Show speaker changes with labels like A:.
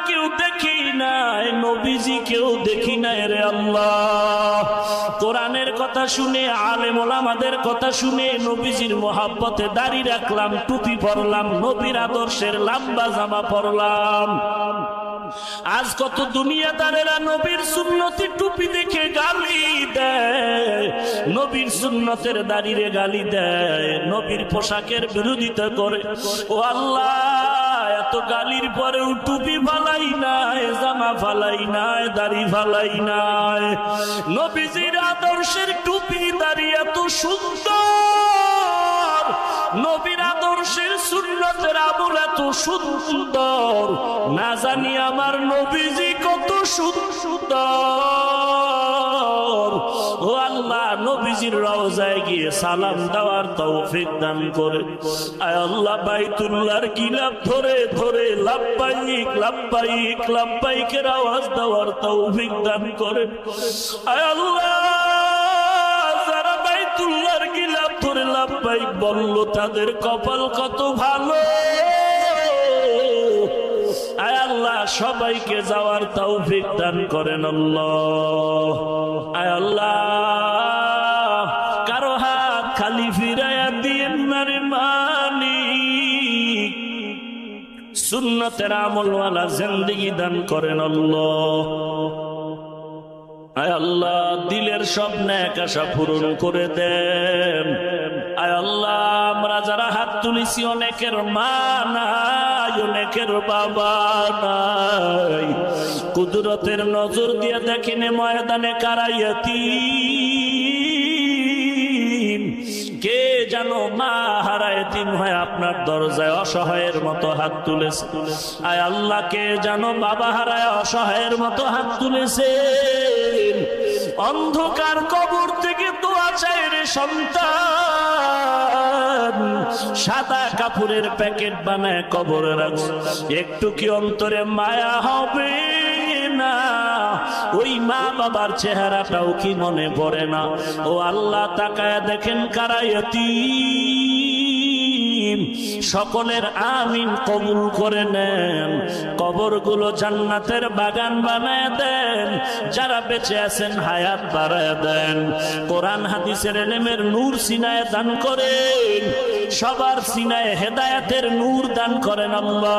A: কেউ দেখি নাই, নবীজি কেউ দেখি নাই রে আল্লাহ। কোরআনের কথা শুনে, আলেম ওলামাদের কথা শুনে নবীজির মোহাব্বতে দাড়ি রাখলাম, টুপি পরলাম, নবীর আদর্শের লম্বা জামা পরলাম। আজ কত দুনিয়াদারেরা নবীর সুন্নতি টুপি দেখে গালি দেয়, নবীর সুন্নতের দাড়িরে গালি দেয়, নবীর পোশাকের বিরোধিতা করে। ও আল্লাহ, এত গালির পরেও টুপি ফালাই নাই, জামা ফালাই নাই, দাড়ি ফালাই নাই। নবীজির আদর্শের টুপি দাড়ি এত সুন্দর, নবীর আদর্শের সুন্নতের আমল এত সুন্দর, না জানি আমার নবীজি কত সুন্দর। ও আল্লাহ, নবীজির রওজায় গিয়ে সালাম দেওয়ার তৌফিক দান করে। আয় আল্লাহ, বাইতুল্লাহর গিলাফ ধরে ধরে লাব্বাইক লাব্বাইক লাব্বাইকের আওয়াজ দেওয়ার তৌফিক দান করে। আয় আল্লাহ, যারা বাইতুল্লাহর গিলাফ ধরে লাব্বাইক বলল, তাদের কপাল কত ভালো। আয় আল্লাহ, সবাইকে যাওয়ার তৌফিক দান করেন আল্লাহ। আয় আল্লাহ, কারো হাত খালি ফিরাইয়া দিয়েন না রে মালিক, সুন্নতের আমলওয়ালা জিন্দেগি দান করেন আল্লাহ। আয় আল্লাহ, দিলের সব নেক আশা পূরণ করে দেন। আয় আল্লাহ, আমরা যারা হাত তুলেছি, অনেকের মা নাই, অনেকের বাবা নাই, কুদরতের নজর দিয়ে দেখেন ময়দানে কারাইয়াতি কে জানো মা হারায় দিন হয় আপনার দরজায় অসহায়ের মতো হাত তুলেছে। আয় আল্লাহ, কে জানো বাবা হারায় অসহায়ের মতো হাত তুলেছে। অন্ধকার কবর থেকে দোয়া চায় রে সন্তান, সাদা কাপড়ের প্যাকেট বানায় কবরে রাখছে। একটু কি অন্তরে মায়া হবে না? ওই মা বাবার চেহারাটাও কি মনে পড়ে না? ও আল্লাহ, তাকায় দেখেন কারাইয়াতি, সকলের আমিন কবুল করে নেন। কবরগুলো জান্নাতের বাগান বানায় দেন। যারা বেঁচে আছেন হায়াত বাড়ায় দেন। কোরআন হাদিসের ইলমের নূর সিনায় দান করেন। সবার সিনায় হেদায়েতের নূর দান করেন আল্লাহ।